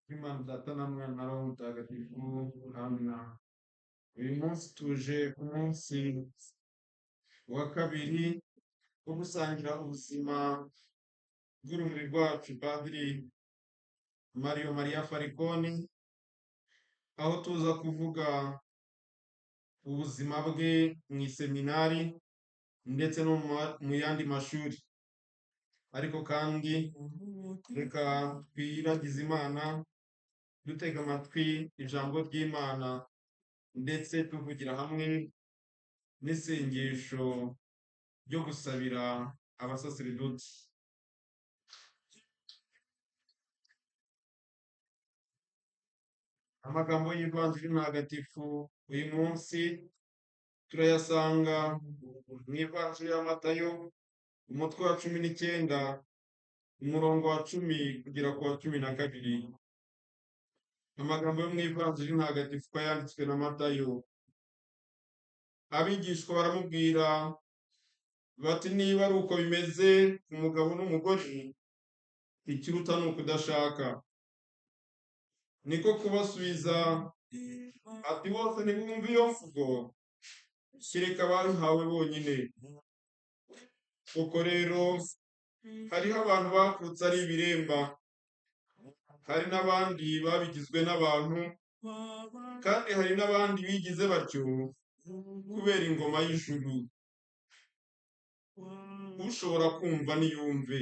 Imana Data na Mwana na Roho Mutagatifu. Amina. Uyu munsi tuje ku munsi wa kabiri wo gusangira ubuzima bw'urumuri rwacu Padiri Mario Maria Falconi, aho tuza kuvuga ubuzima bwe mu iseminari ndetse no mu yandi mashuri. Ariko kandi reka twiragize Imana dutega amatwi ijambo ry'Imana ndetse tuvugira hamwe n'isengesho ryo gusabira abasaserdoti. Amagambo y'ivanjiri ntagatifu uyu munsi turayasanga mu ivanjiri ya Matayo, umutwe wa 19, umurongo wa 10 kugera ku wa 12. Amagambo yo mu ivanjiri ntagatifu ko yanditswe na Matayo. Abigishwa baramubwira bati, niba ari uko bimeze ku mugabo n'umugore, ikiruta ni ukudashaka. Niko kubasubiza ati, bose ntibumva iyo mvugo, kereka ababihawe bonyine. Koko rero hariho abantu bavutse ari ibiremba, hari n'abandi babigizwe n'abantu, kandi hari n'abandi bigize batyo kubera ingoma y'ijuru. Ushobora kumva niyumve.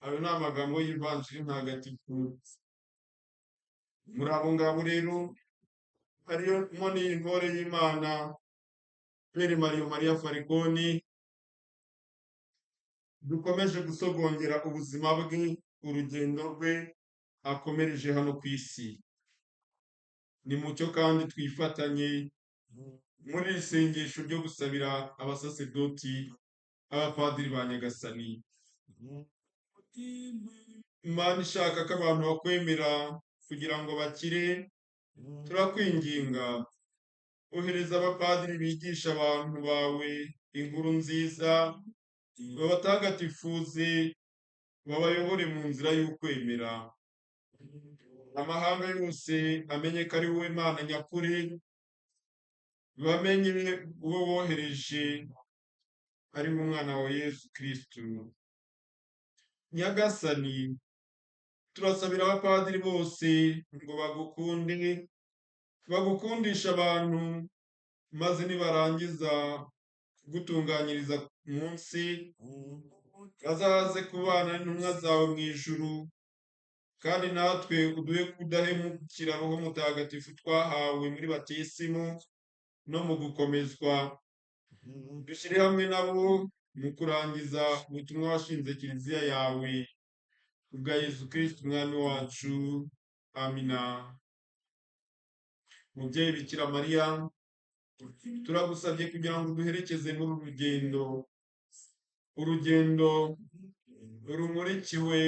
Ayo ni amagambo y'ivanjiri ntagatifu. Muri abo ngabo rero harimo n'intore y'Imana Pere Mario Maria Falconi, dukomeje gusogongera ubuzima bwe, urugendo rwe akomereje hano ku isi. Ni mucyo kandi twifatanye muri iri sengesho ryo gusabira abasaserdoti, abapadiri ba Nyagasani. Imana ishaka ko abantu bakwemera kugira ngo bakire, turakwinginga ohereza abapadiri bigisha abantu bawe inkuru nziza, babatagatifuze, babayobore mu nzira y'ukwemera. Amahanga yose amenye ko ari wowe Mana nyakuri, bamenye uwo wohereje ari mu mwana wa Yesu Kristo. Nyagasani, turasabira abapadiri bose ngo bagukunde, bagukundisha abantu, maze nibarangiza kugutunganyiriza munsi, bazaze kubana n'intumwa zawe mu ijuru, kandi natwe uduhe kudahemukira Roho Mutagatifu twahawe muri batisimu no mu gukomezwa. Dushyire hamwe nabo mu kurangiza ubutumwa washinze kiliziya yawe, kubwa Yesu Kristo umwami wacu. Amina. Mubyeyi Bikira Mariya, turagusabye kugira ngo duherekeze muri uru rugendo, urugendo rumurikiwe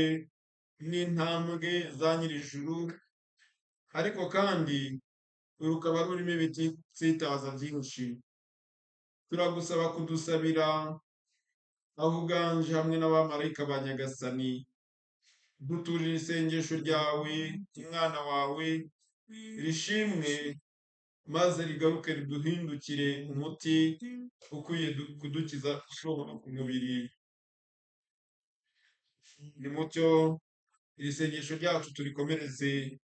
n'intambwe za Nyirijuru, ariko kandi rukaba rurimo ibitsitaza byinshi. Turagusaba kudusabira aho uganje hamwe n'abamarayika ba Nyagasani. Duturire isengesho ryawe, umwana wawe, rishimwe, maze rigaruke riduhindukire umuti ukwiye kudukiza ushobora ku mubiri. Ni mucyo iri sengesho ryacu turikomereze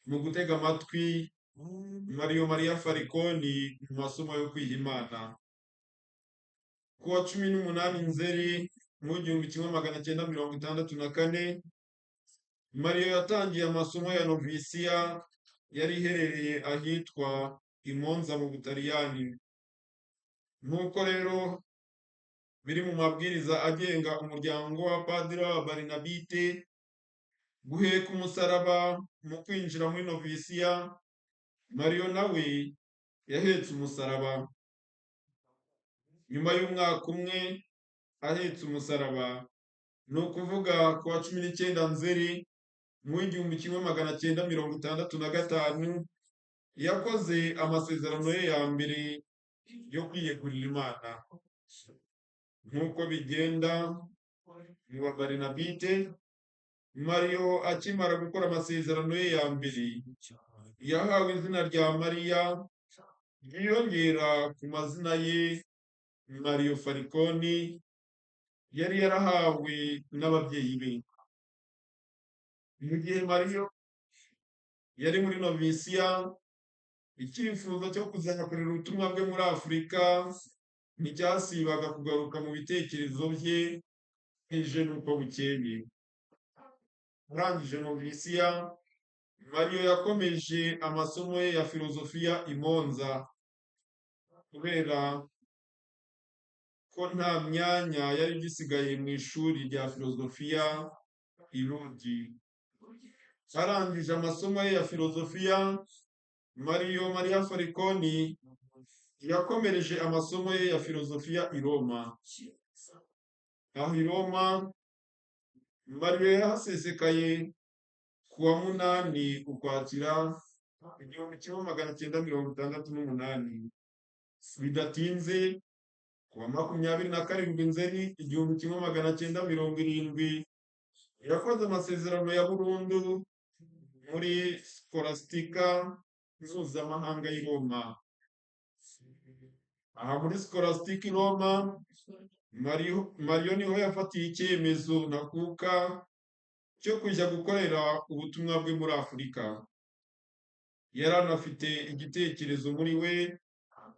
mu gutega amatwi Mario Maria Falconi mu masomo yo kwiha Imana. Ku wa 18 Nzeri mu 1964, Mario yatangiye amasomo ya novisiya yari iherereye ahitwa i Monza mu Butaliyani. Nk'uko rero biri mu mabwiriza agenga umuryango wa Padiri w'Ababarinabite, guheka umusaraba mu kwinjira muri novisiya, Mario nawe yahetse umusaraba. Nyuma y'umwaka umwe ahetse umusaraba, ni ukuvuga ku wa 19 Nzeri mu 1965, yakoze amasezerano ye ya mbere yo kwiyegurira Imana. Nk'uko bigenda mu Babarinabite, Mariyo akimara gukora amasezerano ye ya mbere yahawe izina rya Mariya ryiyongera ku mazina ye Mariyo Farikoni yari yarahawe n'ababyeyi be. Mu gihe Mariyo yari muri novisiya, icyifuzo cyo kuzakorera ubutumwa bwe muri Afurika nticyasibaga kugaruka mu bitekerezo bye bwije n'uko bukeye. Arangije novisiya, Mariyo yakomeje amasomo ye ya filozofiya i Monza kubera ko nta myanya yari igisigaye mu ishuri rya filozofiya i Lodi. Arangije amasomo ye ya filozofiya, Mariya Farikoni yakomereje amasomo ye ya filozofiya i Roma. Aho i Roma, Mariyo yahasesekaye ku wa munani Ukwakira 1968. Bidatinze ku wa 27 Nzeri 1970 yakoze amasezerano ya burundu muri Scholastica mpuzamahanga y'i Roma. Aha muri Scholastica i Roma, Mariyo niho yafatiye icyemezo ntakuka cyo kujya gukorera ubutumwa bwe muri Afurika. Yari anafite igitekerezo muri we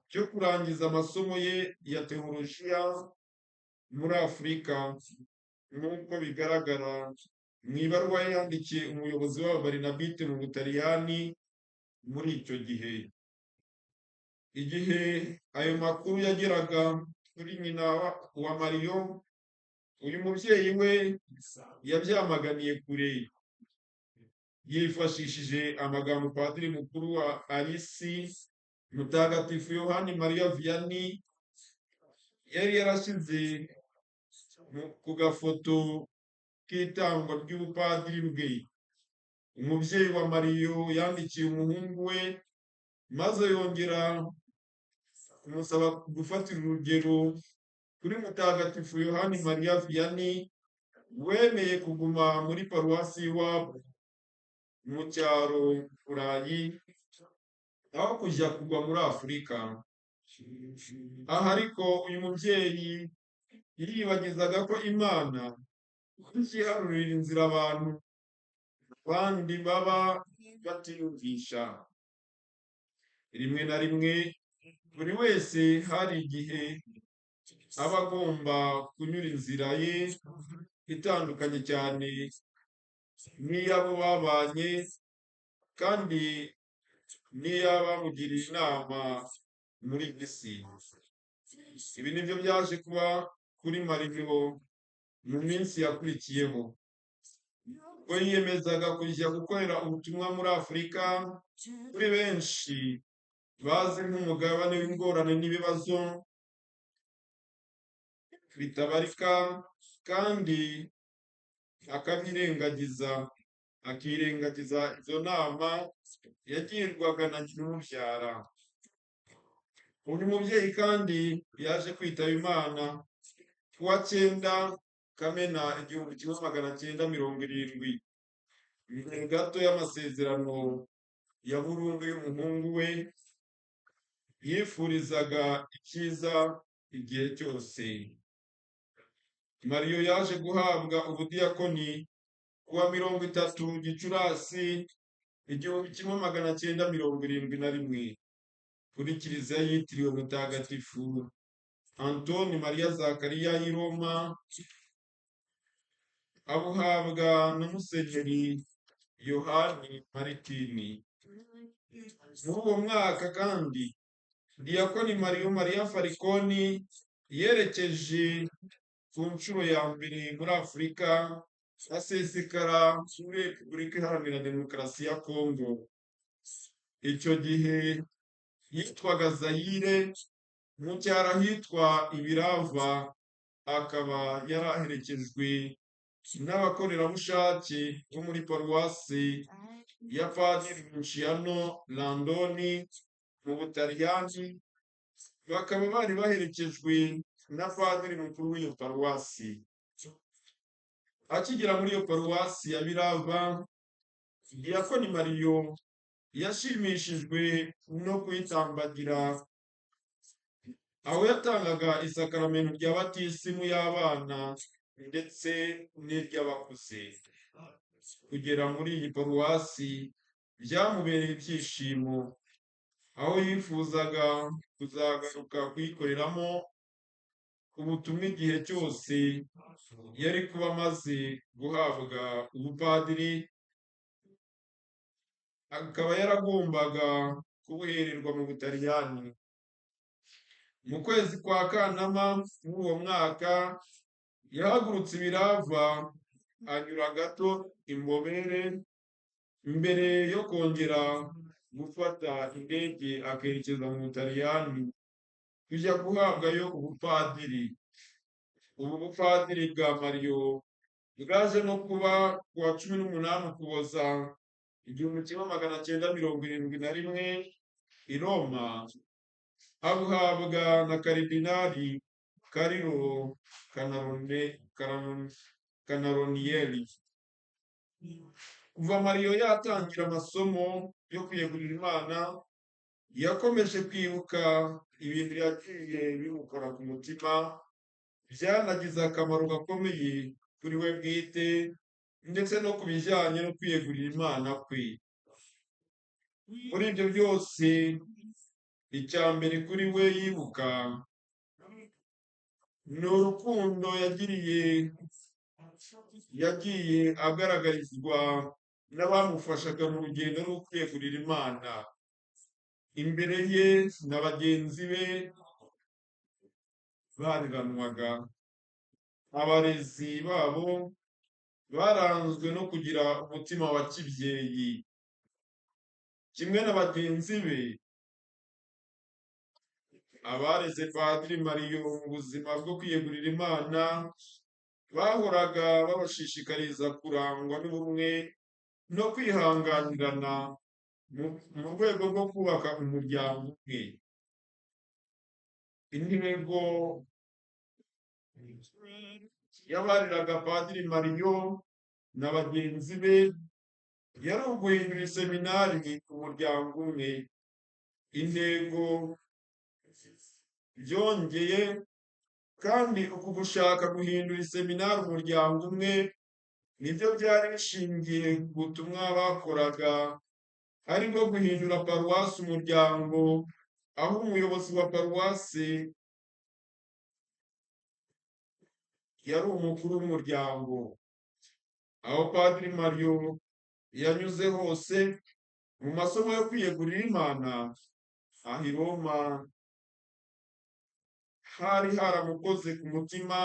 cyo kurangiza amasomo ye ya teolojiya muri Afurika, nk'uko bigaragara mu ibaruwa yandikiye umuyobozi w'Ababarinabite mu Butaliyani muri icyo gihe. Igihe ayo makuru yageraga kuri nyina wa Mariyo, uyu mubyeyi we yabyamaganiye kure. Yifashishije amagambo Padiri mukuru wa Arisi Mutagatifu Yohani Mariya Vianney yari yarashyize ku gafoto k'itangwa ry'ubupadiri bwe. Umubyeyi wa Mariyo yandikiye umuhungu we maze yongera kumusaba gufatira urugero kuri Mutagatifu Yohani Mariya Vianney wemeye kuguma muri paruwasi iwabo mu cyaro Burayi aho kujya kugwa muri Afurika. Aha ariko uyu mubyeyi yiribagizaga ko Imana iziharurira inzira abantu kandi baba batiyumvisha. Rimwe na rimwe buri wese hari igihe aba agomba kunyura inzira ye itandukanye cyane n'iy'abo babanye kandi n'iy'abamugiriye inama muri iyi si. Ibi nibyo byaje kuba kuri Mariyo mu minsi yakurikiyeho. Ubwo yiyemezaga kujya gukorera ubutumwa muri Afurika, kuri benshi bazi nk'umugabane w'ingorane n'ibibazo bitabarika, kandi akirengagiza izo nama yagirwaga na nyir'umubyara. Uyu mubyeyi kandi yaje kwitaba Imana ku wa 9 Kamena 1970, imbere gato y'amasezerano ya burundu y'umuhungu we yifurizaga icyiza igihe cyose. Mariyo yaje guhabwa ubudiyakoni ku wa 30 Gicurasi 1971 kuri kiliziya yitiriwe Mutagatifu Antoni Mariya Zakariya y'i Roma, abuhabwa na Musenyeri Yohani Maritini. Muri uwo mwaka kandi Diyakoni Mariya Farikoni yerekeje ku nshuro ya mbere muri Afurika, asesekara muri Repubulika Iharanira Demokarasi ya Kongo. Icyo gihe yitwaga Zayire, mu cyaro ahitwa Ibirava, akaba yaraherekejwe n'abakorerabushake bo muri paruwasi ya Padiri Luciano Landoni mu Butaliyani, bakaba bari baherekejwe na Padiri mukuru w'iyo paruwasi. akigera muri iyo paruwasi ya Birava, Diyakoni Mariyo yashimishijwe no kuyitambagira, aho yatangaga isakaramentu rya batisimu y'abana ndetse n'iry'abakuze. Kugera muri iyi paruwasi byamubereye ibyishimo, aho yifuzaga kuzagaruka kuyikoreramo ubutumwa igihe cyose yari kuba amaze guhabwa ubupadiri, akaba yaragombaga kubuhererwa mu Butaliyani. Mu kwezi kwa Kanama muri uwo mwaka yahagurutse i Birava, anyura gato Imbobere mbere yo kongera gufata indege akerekeza mu Butaliyani kujya guhabwayo ubupadiri. Ubu bupadiri bwa Mariyo bwaje no kuba ku wa 18 Ukuboza 1971 i Roma, abuhabwa na Karidinali Carlo Canaronieri. Kuva Mariyo yatangira amasomo yo kwiyegurira Imana, yakomeje kwibuka ibintu yagiye bimukora ku mutima, byanagize akamaro gakomeye kuri we bwite ndetse no ku bijyanye no kwiyegurira Imana kwe. Muri ibyo byose, icya mbere kuri we yibuka ni urukundo yagiye agaragarizwa n'abamufashaga mu rugendo rwo kwiyegurira Imana. Imbere ye na bagenzi be bareranwaga, abarezi babo baranzwe no kugira umutima wa kibyeyi. Kimwe na bagenzi be, abareze Padiri Mariyo mu buzima bwo kwiyegurira Imana bahoraga babashishikariza kurangwa n'ubumwe no kwihanganirana mu rwego rwo kubaka umuryango umwe. Intego y'abariraga Padiri Mariyo na bagenzi be yari uguhindura iseminari umuryango umwe. Intego byongeye kandi uku gushaka guhindura iseminari umuryango umwe nibyo byari bishingiye ku butumwa bakoraga, ari bwo guhindura paruwasi umuryango, aho umuyobozi wa paruwasi yari umukuru w'umuryango. Aho Padiri Mariyo yanyuze hose mu masomo yo kwiyegurira Imana, aho i Roma hari haramukoze ku mutima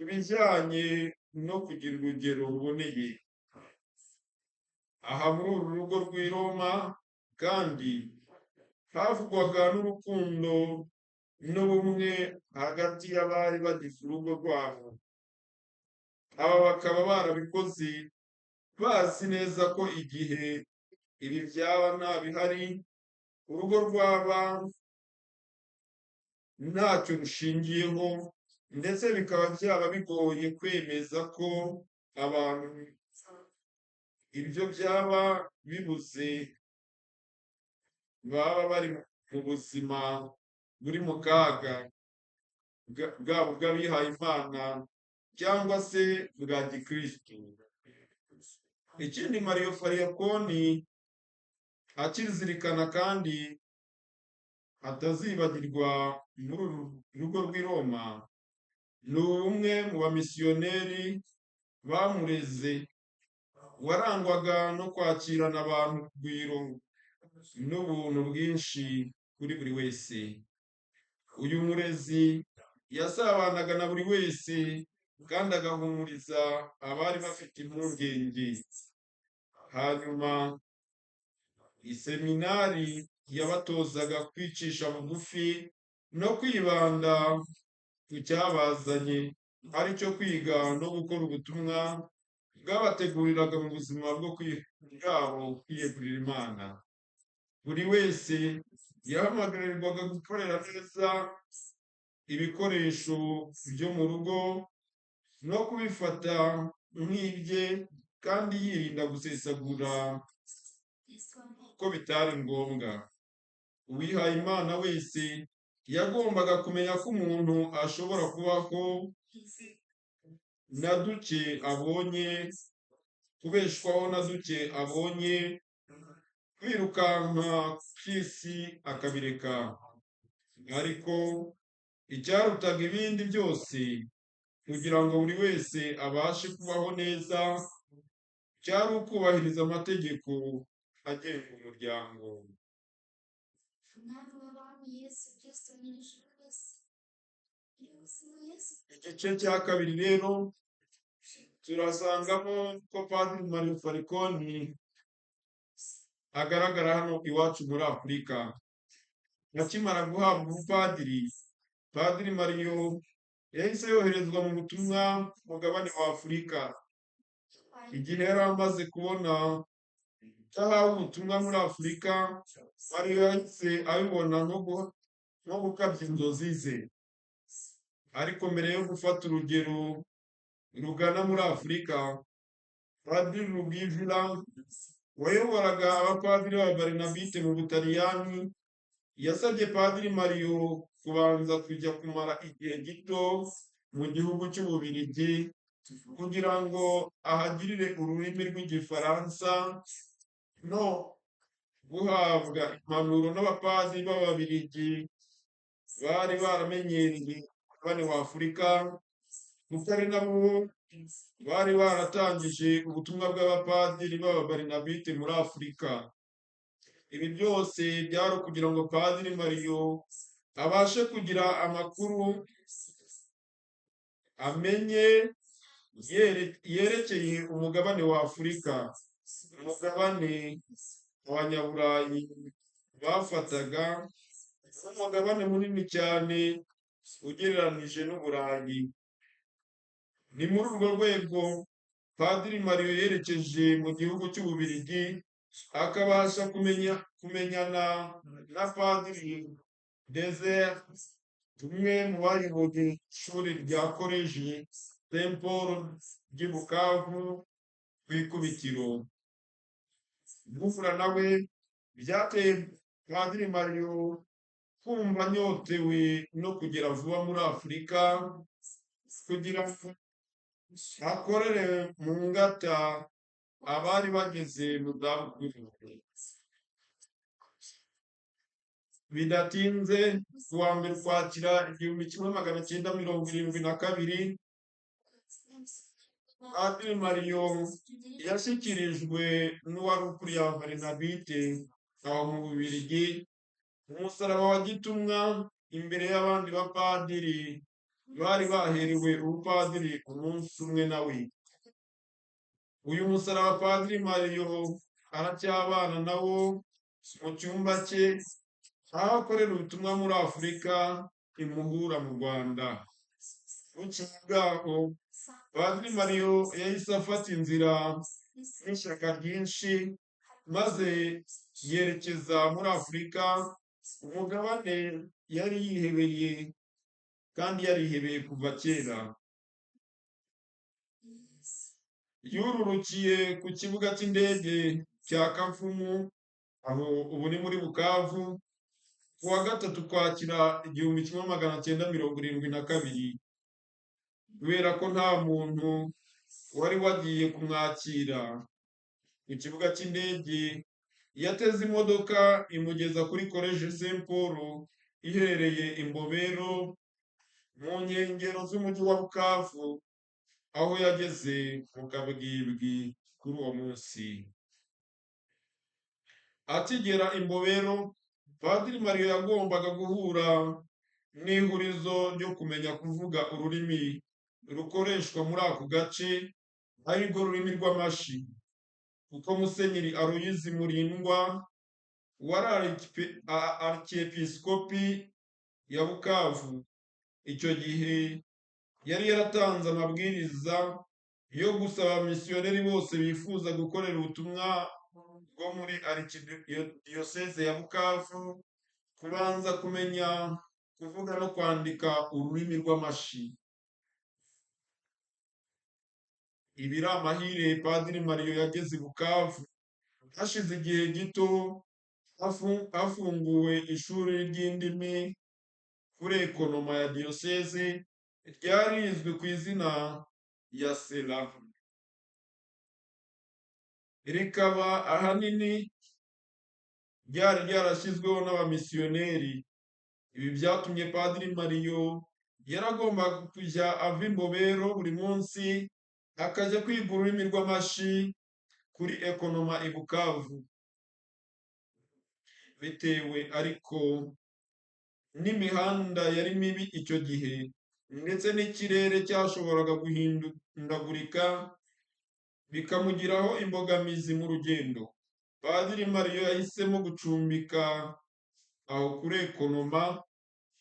ibijyanye no kugira urugero ruboneye. Aha muri uru rugo rw'i Roma kandi havugwaga n'urukundo n'ubumwe hagati y'abari bagize urugo rwabo. Aba bakaba barabikoze bazi neza ko igihe ibi byaba nta bihari, urugo rwaba ntacyo rushingiyeho, ndetse bikaba byaba bigoye kwemeza ko abantu ibyo byaba bibuze baba bari mu buzima buri mu kaga, bwaba ubw'abihaye Imana cyangwa se bwa gikristo. Ikindi Mariyo Fariyakoni akizirikana kandi atazibagirwa muri uru rugo rw'i Roma, ni umwe mu bamisiyoneri bamureze, warangwaga no kwakirana abantu urugwiro n'ubuntu bwinshi kuri buri wese. Uyu murezi yasabanaga na buri wese kandi agahumuriza abari bafite impungenge. Hanyuma iseminari yabatozaga kwicisha bugufi no kwibanda ku cyabazanye, ari cyo kwiga no gukora ubutumwa bwabateguriraga mu buzima bwo kwiyegurira Imana. Buri wese yahamagarirwaga gukorera neza ibikoresho byo mu rugo no kubifata nk'ibye kandi yirinda gusesagura ko bitari ngombwa. Uwihaye Imana wese yagombaga kumenya ko umuntu ashobora kubaho na duke abonye, kubeshwaho na duke abonye, kwirukanka kw'isi akabireka. Ariko icyarutaga ibindi byose kugira ngo buri wese abashe kubaho neza cyari ukubahiriza amategeko agenga umuryango. Igice cya kabiri rero turasangamo ko Padiri Mario Falconi agaragara hano iwacu muri Afurika. Akimara guhabwa ubupadiri, Padiri Mario yahise yoherezwa mu butumwa ku mugabane wa Afurika. Igihe yari amaze kubona ko ahawe ubutumwa muri Afurika, Mario yahise abibona nko gukabya inzozi ze. Ariko mbere yo gufata urugero rugana muri Afurika, Padiri Rugwizira wayoboraga abapadiri b'ababarinabite mu Butaliyani yasabye Padiri Mario kubanza kujya kumara igihe gito mu gihugu cy'Ububiligi kugira ngo ahagirire ururimi rw'Igifaransa no guhabwa impanuro n'abapadiri b'Ababiligi bari baramenyereye umugabane wa Afurika, kuko ari nabo bari baratangije ubutumwa bw'abapadiri b'ababarinabite muri Afurika. Ibi byose byari ukugira ngo Padiri Mario abashe kugira amakuru amenye yerekeye umugabane wa Afurika, umugabane abanyaburayi bafataga nk'umugabane munini cyane ugereranije n'Uburayi. Ni muri urwo rwego Padiri Mario yerekeje mu gihugu cy'Ububiligi akabasha kumenyana na Padiri Desert, umwe mu bayoboye ishuri rya koleji Saint Paul ry'i Bukavu ku ikubitiro. Guhura nawe byateye Padiri Mario kumva anyotewe no kugera vuba muri Afurika kugira ngo akorere mu ngata abari bageze mu zabukuru. Bidatinze ku wa mbere Ukwakira 1972, Padiri Mario yashyikirijwe n'uwari ukuriye ababarinabite aho mu Bubiligi umusaraba wa gitumwa imbere y'abandi bapadiri bari baherewe ubupadiri umunsi umwe nawe. Uyu musaraba Padiri Mario aracyabana nawo mu cyumba cye aho akorera ubutumwa muri Afurika imuhura mu Rwanda. Bukeye bwaho Padiri Mario yahise afata inzira n'ishyaka ryinshi maze yerekeza muri Afurika, umugabane yari yihebeye kandi yarihebeye kuva kera. Yururukiye ku kibuga cy'indege cya Kavumu, aho ubu ni muri Bukavu, ku wa 3 Ukwakira 1972, kubera ko nta muntu wari wagiye kumwakira. Ku kibuga cy'indege yateze imodoka imugeza kuri koleji Saint Paul iherereye Imbobero mu nkengero z'umujyi wa Bukavu, aho yageze mu kabwibwi kuri uwo munsi. Akigera Imbobero, Padiri Mario yagombaga guhura n'ihurizo ryo kumenya kuvuga ururimi rukoreshwa muri ako gace, arirwo rurimi rw'amashi, kuko Musenyeri Aloyizi Mulindwa wari arkiyepiskopi ya Bukavu icyo gihe yari yaratanze amabwiriza yo gusaba abamisiyoneri bose bifuza gukorera ubutumwa bwo muri arikidiyoseze ya Bukavu kubanza kumenya kuvuga no kwandika ururimi rw'amashi. ibiri amahire Padiri Mario yageze i Bukavu hashize igihe gito hafunguwe ishuri ry'indimi kuri ekonoma ya diyoseze ryari rizwi ku izina ya sera, rikaba ahanini ryari ryarashyizweho n'abamisiyoneri. Ibi byatumye Padiri Mario yaragombaga kujya ava Imbobero buri munsi akajya kwiga ururimi rw'amashi kuri ekonoma i Bukavu, bitewe ariko n'imihanda yari mibi icyo gihe ndetse n'ikirere cyashoboraga guhindagurika bikamugiraho imbogamizi mu rugendo. Padiri Mario yahisemo gucumbika aho kuri ekonoma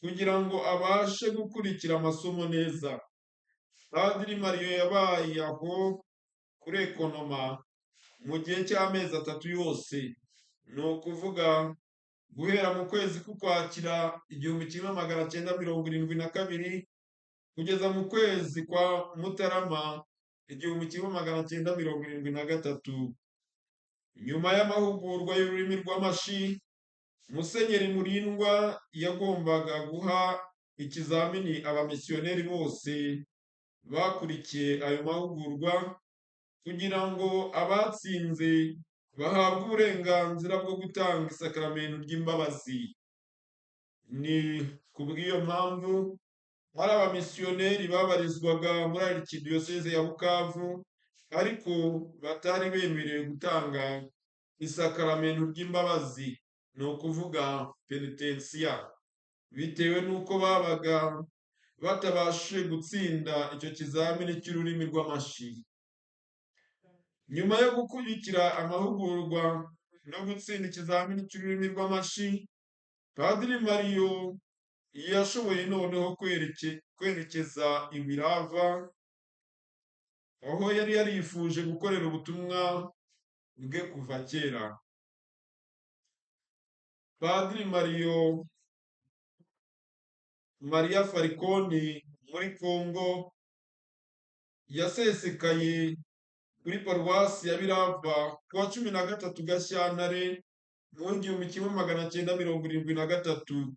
kugira ngo abashe gukurikira amasomo neza. Padiri Mario yabaye aho kuri ekonoma mu gihe cy'amezi 3 yose, ni ukuvuga guhera mu kwezi k'Ukwakira 1972 kugeza mu kwezi kwa Mutarama 1973. Nyuma y'amahugurwa y'ururimi rw'amashi, Musenyeri Murindwa yagombaga guha ikizamini abamisiyoneri bose bakurikiye ayo mahugurwa kugira ngo abatsinze bahabwe uburenganzira bwo gutanga isakaramentu ry'imbabazi. Ni kubw'iyo mpamvu hari abamisiyoneri babarizwaga muri arikidiyoseze ya Bukavu ariko batari bemerewe gutanga isakaramentu ry'imbabazi, ni ukuvuga penitensiya, bitewe n'uko babaga batabashije gutsinda icyo kizamini cy'ururimi rw'amashi. Nyuma yo gukurikira amahugurwa no gutsinda ikizamini cy'ururimi rw'amashi, Padiri Mario yashoboye noneho kwerekeza i Birava, aho yari yarifuje gukorera ubutumwa bwe kuva kera. Padiri Maria Falconi muri Congo yasesekaye kuri paruwasi ya Birava ku wa 13 Gashyantare mu 1973,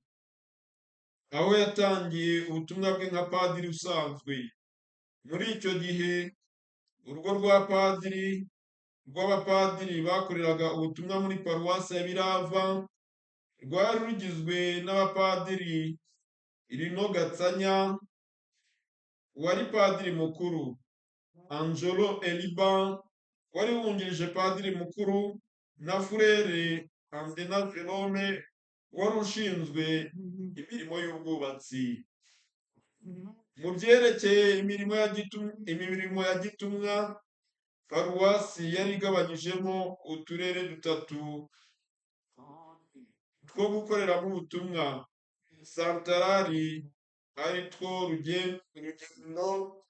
aho yatangiye ubutumwa bwe nka padiri usanzwe. Muri icyo gihe urugo rw'abapadiri bakoreraga ubutumwa muri paruwasi ya Birava rwari rugizwe n'abapadiri Irino Gatsanya wari padiri mukuru, Angelo Eliba wari wungirije padiri mukuru, na Furere Andena Jerome wari ushinzwe imirimo y'ubwubatsi. Mu byerekeye imirimo ya gitumwa, paruwasi yari igabanyijemo uturere 3 two gukoreramo ubutumwa: Santarari ari two Rugendo,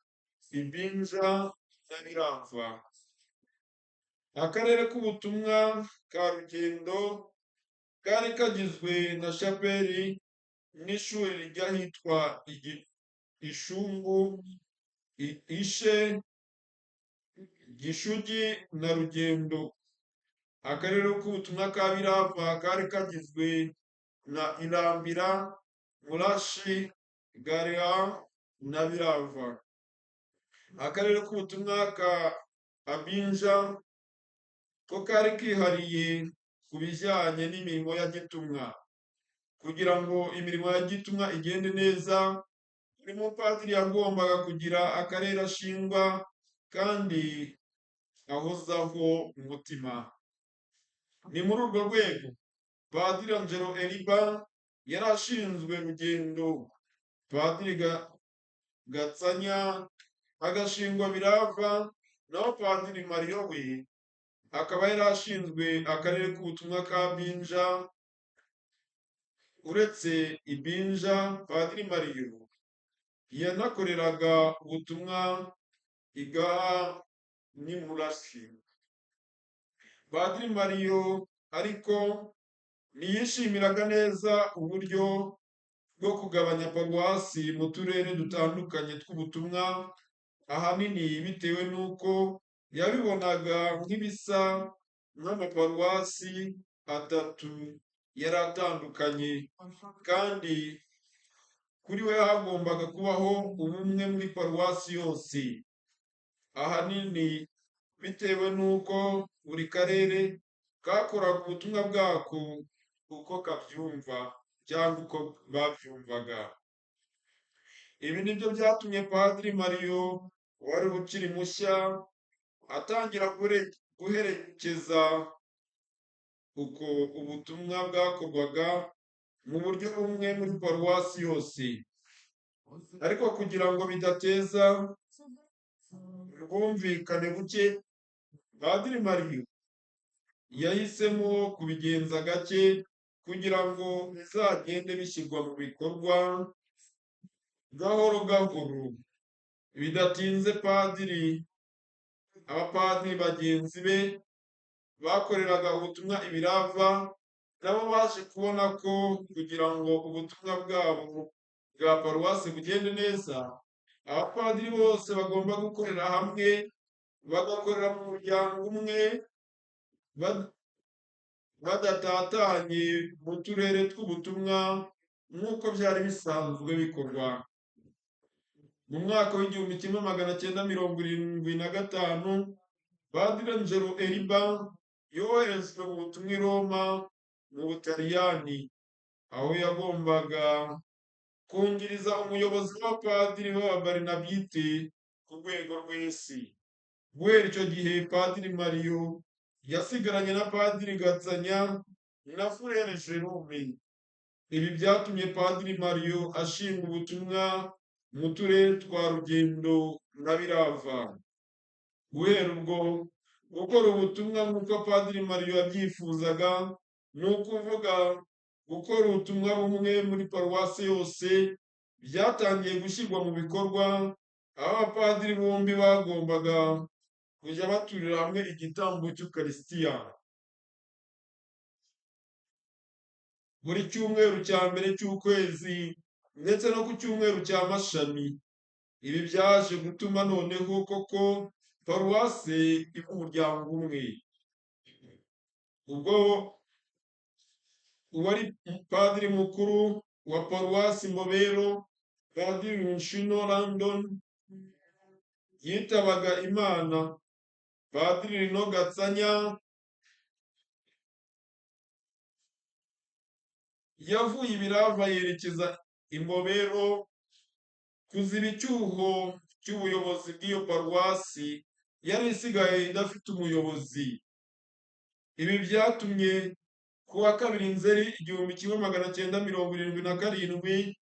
Ibinja na Birava. Akarere k'ubutumwa ka Rugendo kari kagizwe na shapeli n'ishuri ry'ahitwa Ishungu, Ishe, Gishugi na Rugendo. Akarere k'ubutumwa ka Birava kari kagizwe na Irambira, Murashi, Garea na Birava. Akarere k'ubutumwa ka Abinja ko kari kihariye ku bijyanye n'imirimo ya gitumwa. Kugira ngo imirimo ya gitumwa igende neza, buri mupadiri yagombaga kugira akarere ashingwa kandi ahozaho umutima. Ni muri urwo rwego Padiri Angelo Eliba yari ashinzwe Rugendo, Padiri Gatsanya agashingwa Birava, naho Padiri Mario we akaba yari ashinzwe akarere k'ubutumwa ka Binja. Uretse Ibinja, Padiri Mario yanakoreraga ubutumwa Igaha n'Imurashi. Padiri Mario ariko ntiyishimiraga neza uburyo bwo kugabanya paruwasi mu turere dutandukanye tw'ubutumwa, ahanini bitewe n'uko yabibonaga nk'ibisa n'amaparuwasi atatu yari atandukanye, kandi kuri we hagombaga kubaho ubumwe muri paruwasi yose, ahanini bitewe n'uko buri karere kakoraga ubutumwa bwako uko kabyumva cyangwa uko babyumvaga. Ibi nibyo byatumye Padiri Mario wari ukiri mushya atangira guherekeza uko ubutumwa bwakorwaga mu buryo bumwe muri paruwasi yose, ariko kugira ngo bidateza ubwumvikane buke, Padiri Mario yahisemo kubigenza gake kugira ngo bizagende bishyirwa mu bikorwa gahoro gahoro. Bidatinze abapadiri bagenzi be bakoreraga ubutumwa ibirava nabo baje kubona ko kugira ngo ubutumwa bwabo bwa paruwasi bugende neza, abapadiri bose bagomba gukorera hamwe, bagakorera mu muryango umwe, badatatanye mu turere tw'ubutumwa nk'uko byari bisanzwe bikorwa. Mu mwaka w'igihumbi kimwe magana cyenda mirongo irindwi na gatanu, Padiri Angelo Eriba yoherejwe mu butumwa i Roma mu Butaliyani, aho yagombaga kungiriza umuyobozi w'abapadiri b'ababarinabite ku rwego rw'isi. Guhera icyo gihe Padiri Mario yasigaranye na Padiri Gatsanya na Furere Jerome. Ibi byatumye Padiri Mario ashinga ubutumwa mu turere twa Rugendo na Birava. Guhera ubwo gukora ubutumwa nk'uko Padiri Mario yabyifuzaga, ni ukuvuga gukora ubutumwa bumwe muri paruwasi yose, byatangiye gushyirwa mu bikorwa, aho abapadiri bombi bagombaga kujya baturira hamwe igitambo cy'Ukarisitiya. Buri cyumweru cya mbere cy'ukwezi ndetse no ku cyumweru cya Mashami. Ibi byaje gutuma noneho koko paruwasi iba umuryango umwe. Ubwo uwari padiri mukuru wa paruwasi Mobero, Padiri Nshino Landon, yitabaga Imana, Padiri Rino Gatsanya yavuye ibirava yerekeza i Mobero kuziba icyuho cy'ubuyobozi bw'iyo paruwasi yari isigaye idafite umuyobozi. Ibi byatumye ku wa 2 Nzeri 1977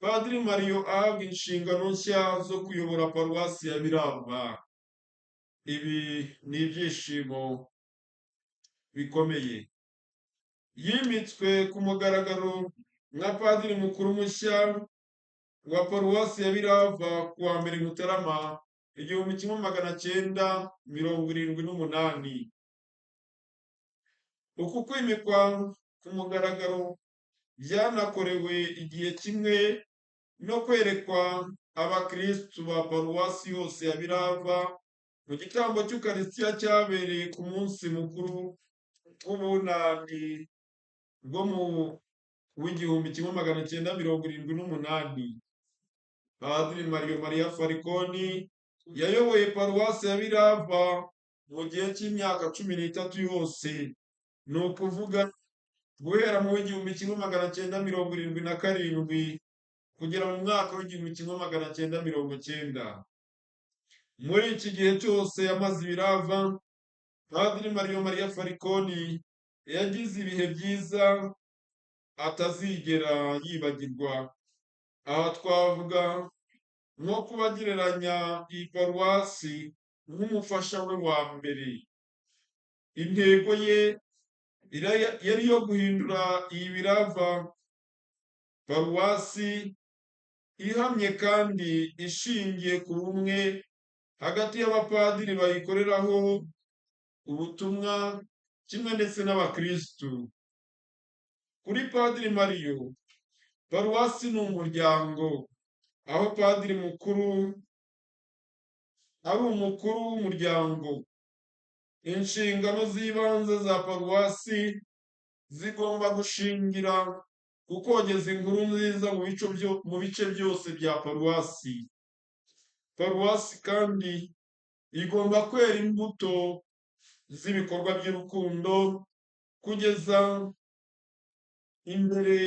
Padiri Mario ahabwa inshingano nshya zo kuyobora paruwasi ya Birava. Ibi ni ibyishimo bikomeye. Yimitswe ku mugaragaro nka Padiri mukuru mushya wa paruwasi ya Birava ku wa 1 Mutarama 1978. Uku kwimikwa ku mugaragaro byanakorewe igihe kimwe no kwerekwa abakristu ba paruwasi yose ya Birava mu gitambo cy'Ukarisitiya cyabereye ku munsi mukuru w'ubunani bwo mu w'1978. Padiri Mario Maria Falconi yayoboye paruwasi ya Birava mu gihe cy'imyaka 13 yose, ni ukuvuga guhera mu w'1977 kugera mu mwaka w'1990. Muri iki gihe cyose yamaze i Birava, Padiri Mario Maria Falconi yagize ibihe byiza atazigera yibagirwa. Aha twavuga nko kubagereranya iyi paruwasi nk'umufasha we wa mbere. Intego ye yari yo guhindura iyi Birava paruwasi ihamye kandi ishingiye ku bumwe hagati y'abapadiri bayikoreraho ubutumwa kimwe ndetse n'abakristu. Kuri Padiri Mario, paruwasi ni umuryango, aho padiri mukuru ari umukuru w'umuryango. Inshingano z'ibanze za paruwasi zigomba gushingira ku kogeza inkuru nziza mu bice byose bya paruwasi. Paruwasi kandi igomba kwera imbuto z'ibikorwa by'urukundo kugeza imbere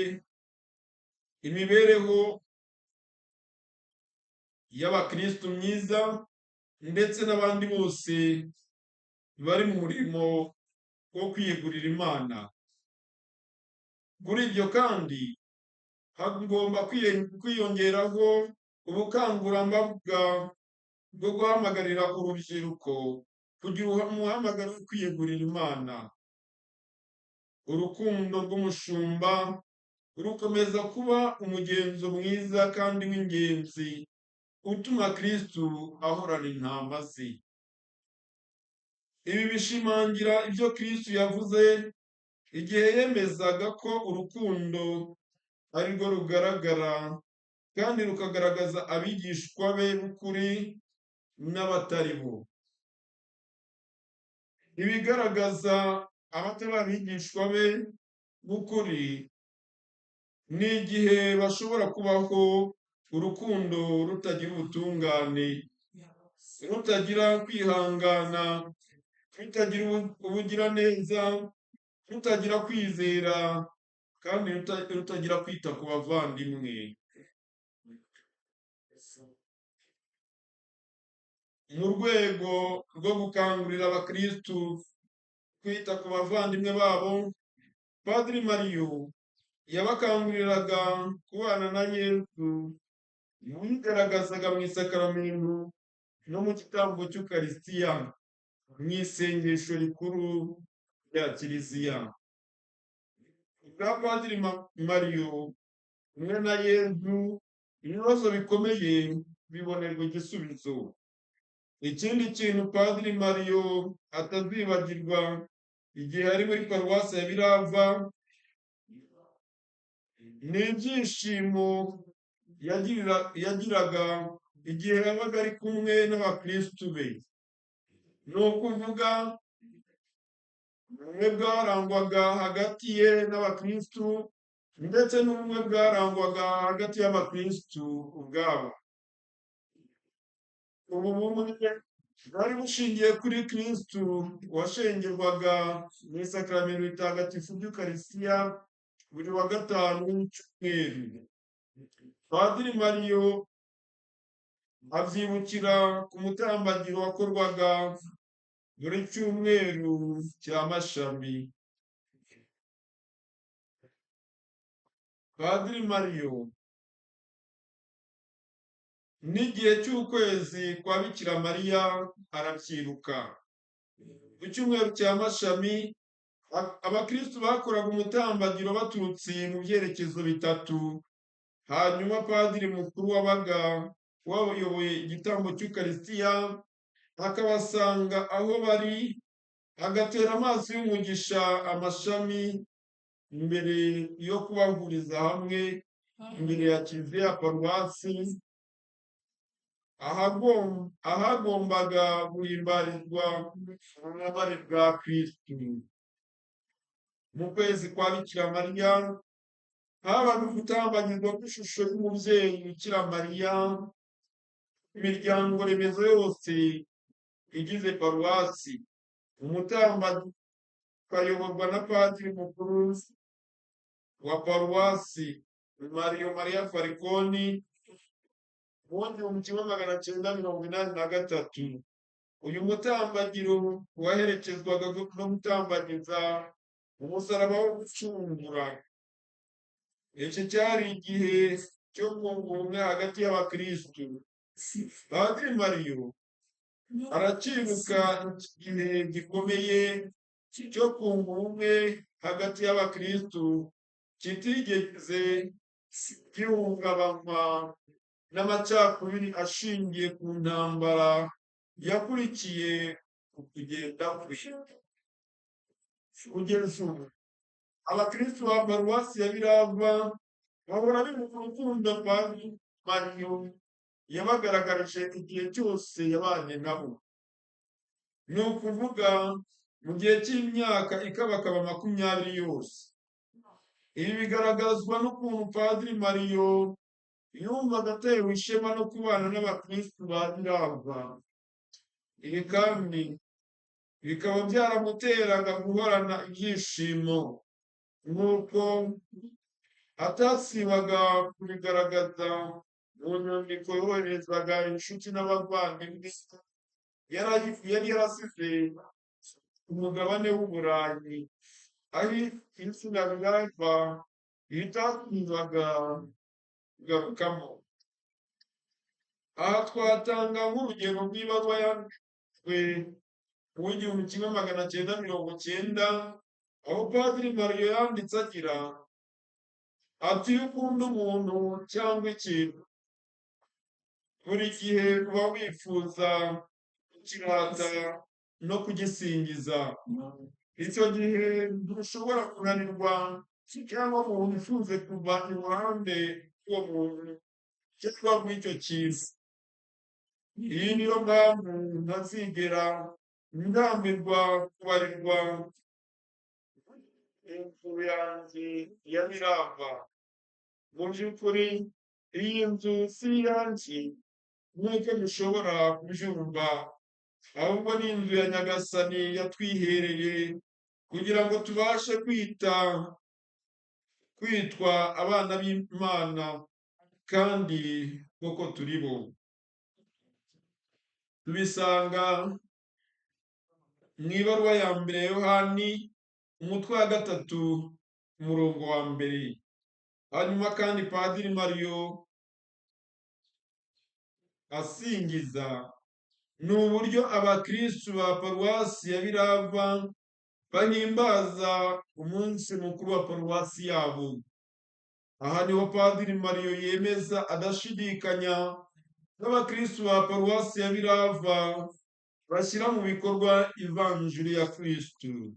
imibereho y'abakristu myiza ndetse n'abandi bose bari mu murimo wo kwiyegurira Imana. Kuri ibyo kandi hagomba kwiyongeraho ubukangurambaga bwo guhamagarira urubyiruko kugira umuhamagaro wo kwiyegurira Imana. Urukundo rw'umushumba rukomeza kuba umugenzo mwiza kandi w'ingenzi utuma Kristu ahorana intama ze. Ibi bishimangira ibyo Kristu yavuze igihe yemezaga ko urukundo ari rwo rugaragara kandi rukagaragaza abigishwa be b'ukuri n'abatari bo. Ibigaragaza abatari abigishwa be b'ukuri ni igihe bashobora kubaho urukundo rutagira ubutungane, rutagira kwihangana, rutagira ubugiraneza, rutagira kwizera kandi rutagira kwita ku bavandimwe. Mu rwego rwo gukangurira abakristu kwita ku bavandimwe babo, Padiri Mario yabakanguriraga kubana na Yesu yigaragazaga mu isakaramentu no mu gitambo cy'Ukaristiya mu isengesho rikuru rya Kiliziya. Ubwa Padiri Mario kumwe na Yesu ibibazo bikomeye bibonerwa igisubizo. Ikindi kintu Padiri Mario atazibagirwa igihe ari muri paruwasi ya Birava ni ibyishimo yagiraga igihe yabaga ari kumwe n'abakristu be. Ni ukuvuga ubumwe bwarangwaga hagati ye n'abakristu ndetse n'ubumwe bwarangwaga hagati y'abakristu ubwabo. Ubu bumwe bwari bushingiye kuri Kristu washengerwaga mu isakaramentu ritagatifu ry'Ukaristiya buri wa gatanu w'icyumweru. Padiri Mario abyibukira ku mutambagiro wakorwaga buri cyumweru cya Mashami. Padiri Mario n'igihe cy'ukwezi kwa Bikira Mariya arabyibuka. Ku cyumweru cya Mashami abakristu bakoraga umutambagiro baturutse mu byerekezo bitatu. Hanyuma padiri mukuru wabaga wayoboye igitambo cy'Ukaristiya akabasanga aho bari, agatera amazi y'umugisha amashami mbere yo kubahuriza hamwe imbere ya Kiliziya ya paruwasi ahagombaga guhimbarizwa ububabare bwa Kristu. Mu kwezi kwa Bikira Mariya habaga gutambagirwa kw'ishusho y'umubyeyi Bikira Mariya. Imiryango remezo yose igize paruwasi, umutambagiro ukayoborwa na padiri mukuru wa paruwasi Mario Maria Falconi mu 1983. Uyu mutambagiro waherekezwaga no gutambagiza umusaraba wo gucungura. Iki cyari igihe cyo kunga ubumwe hagati y'abakristu. Padiri Mario arakibuka igihe gikomeye cyo kunga ubumwe hagati y'abakristu kitigeze gihungabanywa n'amacakubiri ashingiye ku ntambara yakurikiye ukugenda kwe. Kugeza ubu abakristu ba paruwasi ya Birava bahora bibuka urukundo Padiri Mario yabagaragarije igihe cyose yabanye nabo. Ni ukuvuga mu gihe cy'imyaka ikabakaba 20 yose. Ibi bigaragazwa n'ukuntu Padiri Mario yumvaga atewe ishema no kubana n'abakristu ba Birava. Ibi kandi bikaba byaramuteraga guhorana ibyishimo, nk'uko atasibaga kubigaragaza mu nyandiko yoherezaga inshuti n'abavandimwe yari yarasize ku mugabane w'Uburayi, aho insina Birava itasibaga kugarukamo. Aha twatanga nk'urugero rw'ibaruwa yanditswe mu 1990, aho Padiri Mario yanditse agira ati: iyo ukunda umuntu cyangwa ikintu, buri gihe uba wifuza kukirata no kugisingiza. Icyo gihe ntushobora kunanirwa cyangwa ngo wifuze kuva iruhande rw'uwo muntu cyangwa rw'icyo kintu. Iyi niyo mpamvu ntazigera ndambirwa kubarirwa inzu yanjye ya Birava. Mu by'ukuri iyi nzu si iyanjye nk'uko mushobora kubyumva, ahubwo ni inzu ya Nyagasani yatwihereye kugira ngo tubashe kwitwa abana b'Imana kandi koko turi bo. Tubisanga mu ibaruwa ya mbere ya Yohani, umutwe wa 3, umurongo wa 2. Hanyuma kandi Padiri Mario asingiza ni uburyo abakristu ba paruwasi ya Birava bahimbaza umunsi mukuru wa paruwasi yabo. Aha niho Padiri Mario yemeza adashidikanya n'abakristu ba paruwasi ya Birava bashyira mu bikorwa ivanjili ya Kristu.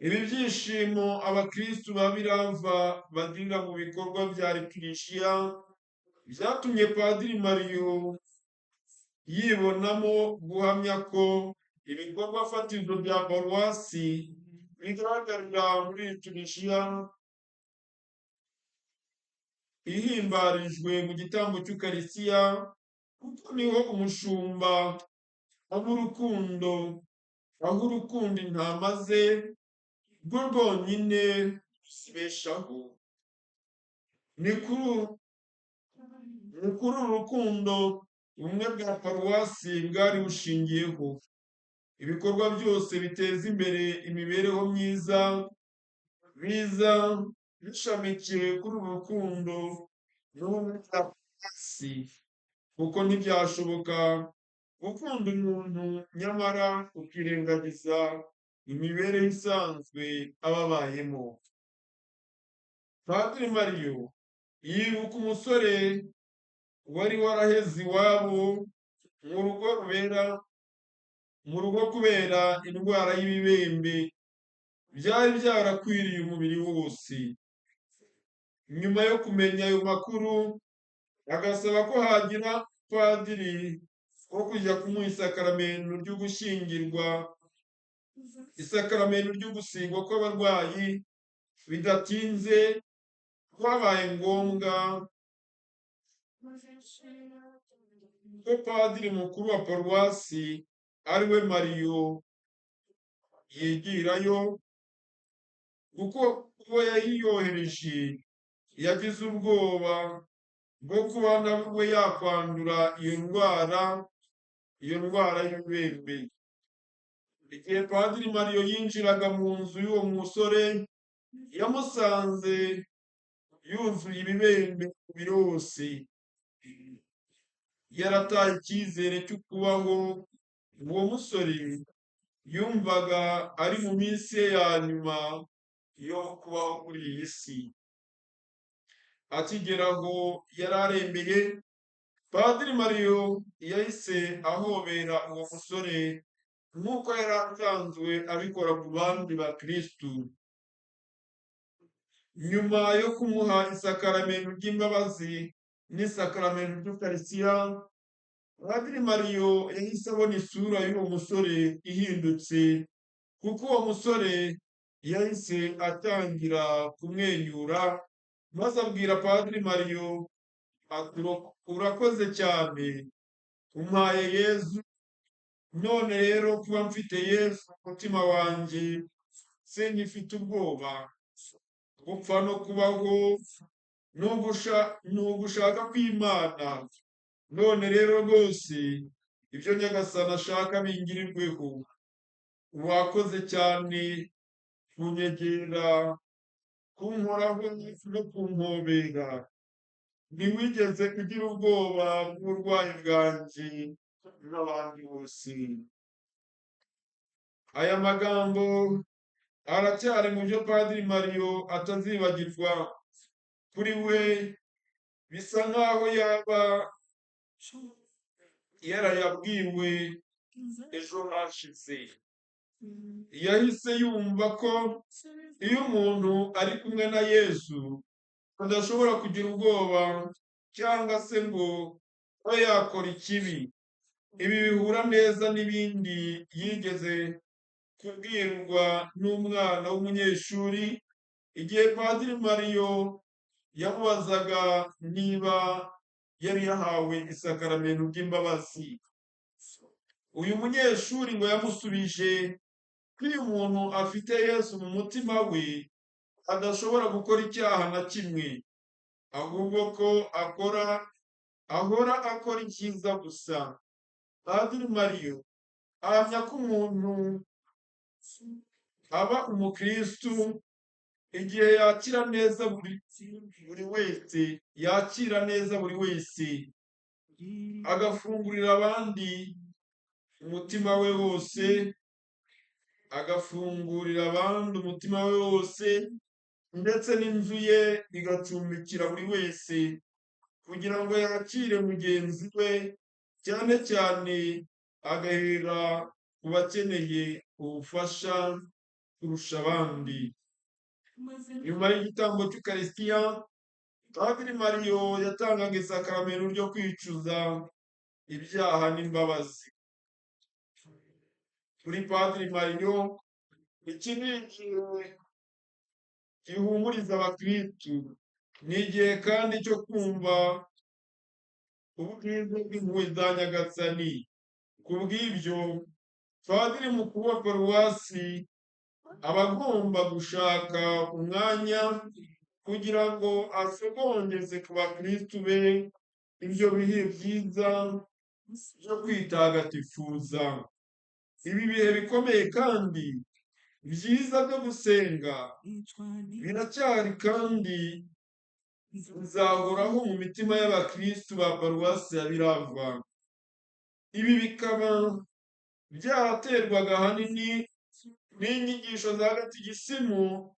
Ibi byishimo abakristu ba Birava bagirira mu bikorwa bya liturujia byatumye Padiri Mario yibonamo guhamya ko ibikorwa fatizo bya paruwasi bigaragarira muri liturujia ihimbarijwe mu gitambo cy'Ukarisitiya, kuko niho umushumba aho urukundo intama ze rwo rwonyine zibeshaho. Ni kuri uru rukundo ubumwe bwa paruwasi bwari bushingiyeho. Ibikorwa byose biteza imbere imibereho myiza biza bishamikiye kuri uru rukundo n'ubumwe bwa paruwasi, kuko ntibyashoboka gukunda umuntu nyamara ukirengagiza imibereho isanzwe aba abayemo. Padiri Mario yibuka umusore wari waraheze iwabo mu rugo kubera indwara y'ibibembe byari byarakwiriye umubiri wose. Nyuma yo kumenya ayo makuru, agasaba ko hagira padiri wo kujya kumuha isakaramento ryo gushyingirwa, isakaramento ryo gusigwa kw'abarwayi. Bidatinze kwabaye ngombwa ko padiri mukuru wa paruwasi ari we Mario yigirayo, kuko uwo yayiyohereje yagize ubwoba bwo kuba nawe yakwandura iyo ndwara y'ibibembe. Igihe Padiri Mario yinjiraga mu nzu y'uwo musore, yamusanze yuzuye ibibembe umubiri wose. Yarataye icyizere cyo kubaho. Uwo musore yumvaga ari mu minsi ye ya nyuma yo kubaho kuri iyi si. Akigera aho yari arembeye, Padiri Mario yahise ahobera uwo musore nk'uko yari asanzwe abikora ku bandi bakristu. Nyuma yo kumuha isakaramento ry'imbabazi n'isakaramentu ry'ukarisitiya, Padiri Mariyo yahise abona isura y'uwo musore ihindutse, kuko uwo musore yahise atangira kumwenyura, maze abwira Padiri Mariyo ati urakoze cyane, umpaye Yezu, none rero kuba mfite Yezu mu mutima wanjye singifite ubwoba, gupfa no kubaho ni ugushaka kw'Imana, none rero rwose ibyo Nyagasani ashaka bingirirweho. Wakoze cyane kunyegera, kunkoraho no kumpobera, ntiwigeze ugira ubwoba bw'uburwayi bwanjye n'abandi bose. Aya magambo aracyari mu byo Padiri Mariyo atazibagirwa. Kuri we bisa nk'aho yaba yarayabwiwe ejo hashize. Yahise yumva ko iyo umuntu ari kumwe na Yesu adashobora kugira ubwoba cyangwa se ngo abe yakora ikibi. Ibi bihura neza n'ibindi yigeze kubwirwa n'umwana w'umunyeshuri igihe Padiri Mariyo yamubazaga niba yari yahawe isakaramentu ry'imbabazi. Uyu munyeshuri ngo yamusubije ko iyo umuntu afite Yesu mu mutima we adashobora gukora icyaha na kimwe, ahubwo ko ahora akora icyiza gusa. Padiri Mariyo ahamya ko umuntu aba umukristu igihe yakira neza buri wese, agafungurira abandi umutima we wose, ndetse n'inzu ye igacumbikira buri wese, kugira ngo yakire mugenzi we, cyane cyane agahera ku bakeneye ubufasha kurusha abandi. Nyuma y'igitambo cy'ukarisitiya, Padiri Mariyo yatangaga isakaramentu ryo kwicuza ibyaha n'imbabazi. Kuri Padiri Mariyo, iki ni igihe gihumuriza abakristu, ni igihe kandi cyo kumva ubwiza bw'impuhwe za Nyagasani. Ku bw'ibyo, Padiri mukuru wa paruwasi aba agomba gushaka umwanya kugira ngo asogongeze ku bakristu be ibyo bihe byiza byo kwitagatifuza. Ibi bihe bikomeye kandi byiza byo gusenga biracyari kandi bizahoraho mu mitima y'abakristu ba paruwasi ya Birava. Ibi bikaba byaraterwaga ahanini n'inyigisho za gatigisimu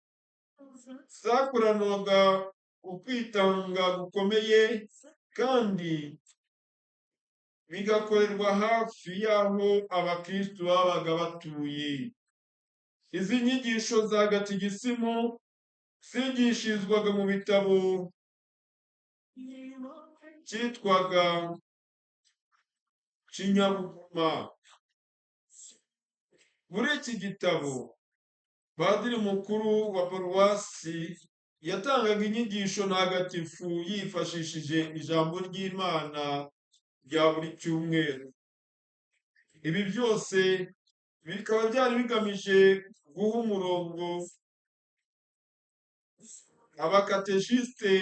zakoranaga ukwitanga gukomeye, kandi bigakorerwa hafi y'aho abakristu babaga batuye. Izi nyigisho za gatigisimu zigishirizwaga mu bitabo cyitwaga Kinyabuguma. Muri iki gitabo, Padiri mukuru wa paruwasi yatangaga inyigisho ntagatifu yifashishije ijambo ry'Imana rya buri cyumweru. Ibi byose bikaba byari bigamije guha umurongo abakatejiste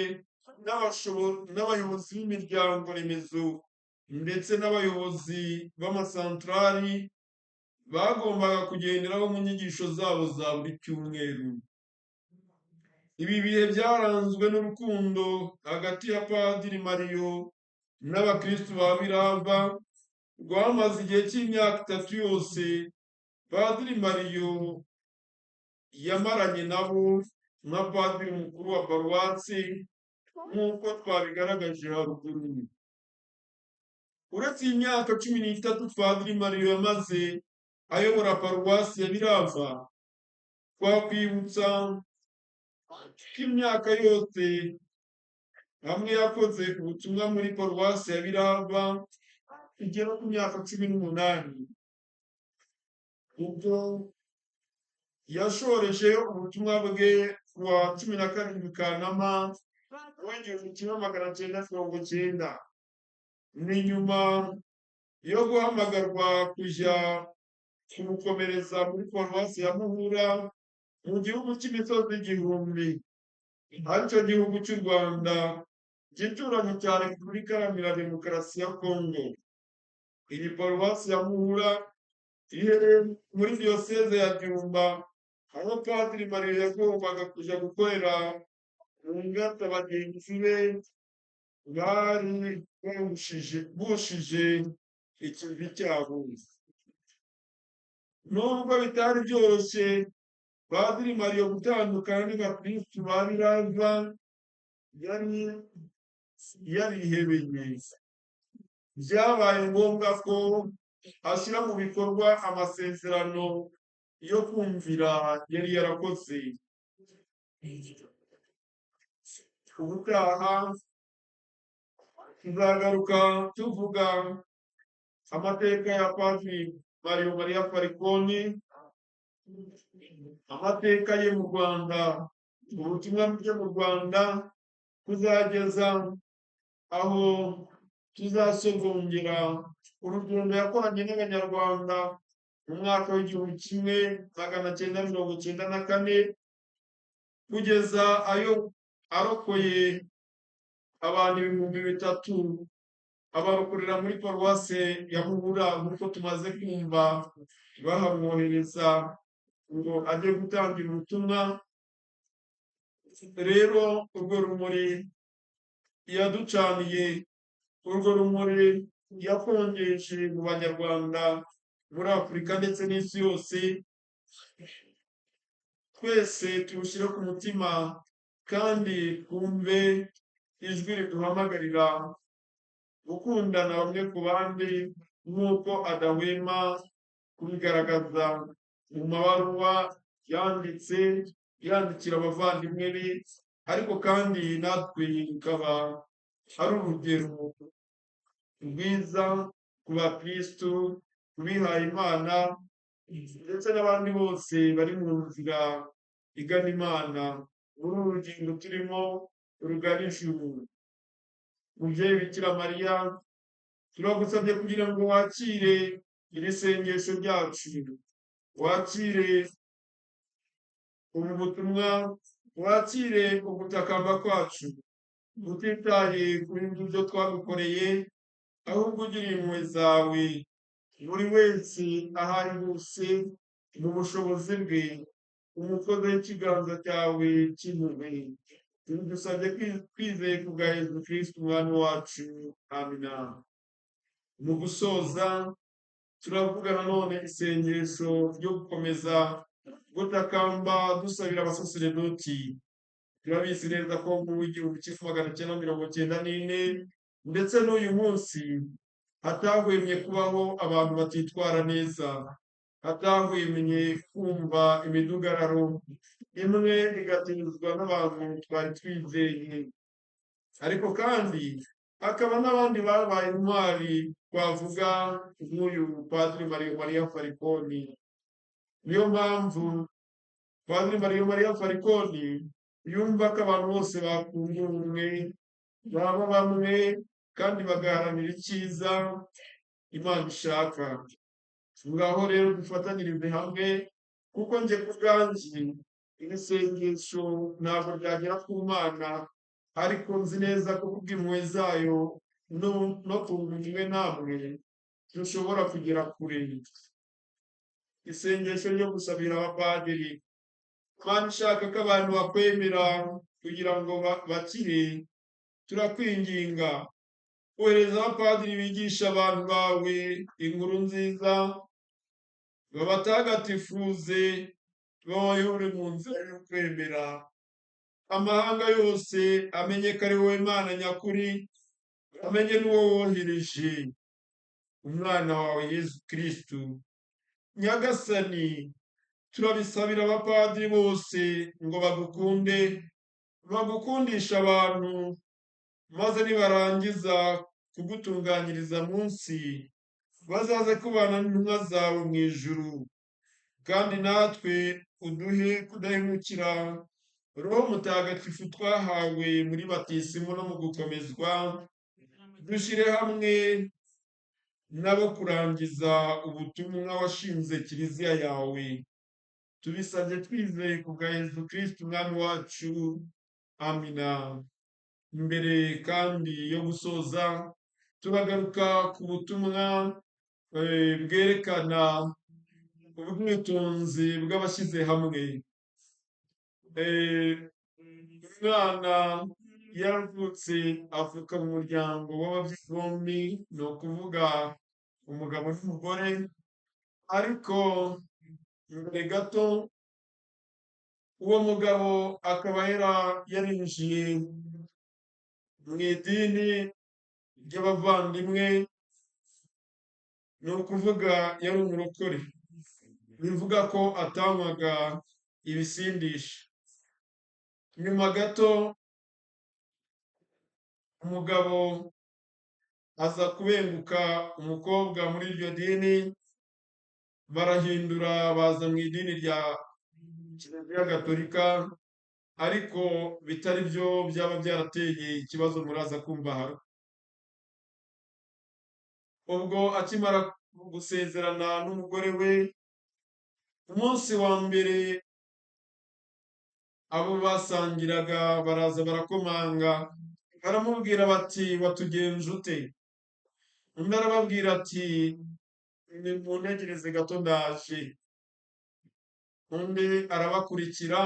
n'abayobozi b'imiryango remezo ndetse n'abayobozi b'amasantrali bagombaga kugenderaho mu nyigisho zabo za buri cyumweru. Ibi bihe byaranzwe n'urukundo hagati ya Padiri Mariyo n'abakristu ba Birava, rwamaze igihe cy'imyaka 3 yose Padiri Mariyo yamaranye nabo nka Padiri mukuru wa paruwasi, nk'uko twabigaragaje haruguru. Uretse imyaka 13 Padiri Mariyo yamaze ayobora paruwasi ya Birava, twakwibutsa ko imyaka yose hamwe yakoze ubutumwa muri paruwasi ya Birava igera ku myaka 18 ubwo yashoreje ubutumwa bwe kuwa 17 Kanama w'igihumbi kimwe magana cyenda mirongo cyenda. Ni nyuma yo guhamagarwa kujya kumukomereza muri paruwasi ya Muhura mu gihugu cy'imisozi igihumbi, aricyo gihugu cy'u Rwanda gituranye cya Repubulika Iharanira Demokarasi ya Kongo. Iyi paruwasi ya Muhura iherereye muri diyoseze ya Byumba, aho Padiri Mario yagombaga kujya gukorera mu ngata bagenzi be bari bushije ikivi cyabo. Nubwo bitari byoroshye Padiri Mario gutandukana n'abakristu ba Birava, yari yarihebeye. Byabaye ngombwa ko ashyira mu bikorwa amasezerano yo kumvira yari yarakoze. Ubutaha tuzagaruka tuvuga amateka ya Padiri Mario Maria Falconi, amateka ye mu Rwanda, ubutumwa bwe mu Rwanda, kuzageza aho tuzasogongera urugendo yakoranye n'Abanyarwanda mu mwaka w'igihumbi kimwe magana cyenda mirongo cyenda na kane kugeza ayo arokoye abantu 3,000 abarokorera muri paruwase ya Muhura, nk'uko tumaze kumva bahamwohereza ngo ajye gutangira ubutumwa. Rero urwo rumuri yaducaniye, urwo rumuri yakongeje mu Banyarwanda, muri Afurika ndetse n'isi yose, twese turushyire ku mutima kandi twumve ijwi riduhamagarira gukundana bamwe ku bandi, nk'uko adahwema kubigaragaza mu mabaruwa yandikira abavandimwe be, ariko kandi natwe bikaba ari urugero rwiza ku bakristu, ku bihaye Imana ndetse n'abandi bose bari mu nzira igana Imana, muri uru rugendo turimo rugana ijuru. Mubyeyi Bikira Mariya, turagusabye kugira ngo wakire iri sengesho ryacu, wakire ubu butumwa, wakire ugutakamba kwacu, utitaye kuri ibyo twagukoreye, ahubwo ugira impuhwe zawe buri wese aho ari hose mu bushobozi bwe, umukozi w'ikiganza cyawe cy'impuhwe. Tugusabye twizeye ku bwa Yezu Kristu umwami wacu, amina. Mu gusoza turavuga nanone isengesho ryo gukomeza gutakamba dusabira abasaseredoti. Turabizi neza ko mu w'igihumbi kimwe magana cyenda mirongo cyenda n'ine ndetse n'uyu munsi hatahwemye kubaho abantu batitwara neza, hatahwemye kumva imidugararo imwe igatizwa n'abantu twari twizeye, ariko kandi hakaba n'abandi babaye intwari, twavuga nk'uyu Padiri Mario Maria Falconi. Niyo mpamvu Padiri Mario Maria Falconi yumva ko abantu bose bakunda ubumwe, baba bamwe kandi bagaharanira icyiza Imana ishaka. Ngaho rero dufatanyirize hamwe, kuko njye ku bwanjye iri sengesho ntabwo ryagera ku Mana, ariko nzi neza ko kubw'impuhwe zayo no ku bumwe namwe dushobora kugera kure. Isengesho ryo gusabira abapadiri. Mana ishaka ko abantu bakwemera kugira ngo bakire, turakwinginga ohereza abapadiri bigisha abantu bawe inkuru nziza, babatagatifuze, babayobore mu nzira yo kwemera. Amahanga yose amenye ko ari wowe Mana nyakuri, amenye n'uwo wohereje, umwana wawe Yezu Kristu. Nyagasani, turabisabira abapadiri bose ngo bagukundisha abantu, maze nibarangiza kugutunganyiriza munsi, bazaze kubana n'intumwa zawe mu ijuru. Kandi natwe uduhe kudahemukira Roho Mutagatifu twahawe muri batisimu no mu gukomezwa, dushyire hamwe nabo kurangiza ubutumwa washinze kiliziya yawe. Tubisabye twizeye ku bwa Yezu Kristo umwami wacu. Amina. Mbere kandi yo gusoza, turagaruka ku butumwa bwerekana ubwitonzi bw'abashyize hamwe. Umwana yaravutse avuka mu muryango w'ababyeyi bombi, ni ukuvuga umugabo n'umugore, ariko mbere gato uwo mugabo akaba yarinjiye mu idini ry'abavandimwe, ni ukuvuga yari umurokore, bivuga ko atanywaga ibisindisha. Nyuma gato umugabo aza kubenguka umukobwa muri iryo dini, barahindura baza mu idini rya Kiliziya Gatolika, ariko bitari byo byaba byarateye ikibazo muraza kumva hano. Ubwo akimara gusezerana n'umugore we, umunsi wa mbere abo basangiraga baraza barakomanga, baramubwira bati watugenje ute? Undi arababwira ati nimuntegereze gato ndaje. Undi arabakurikira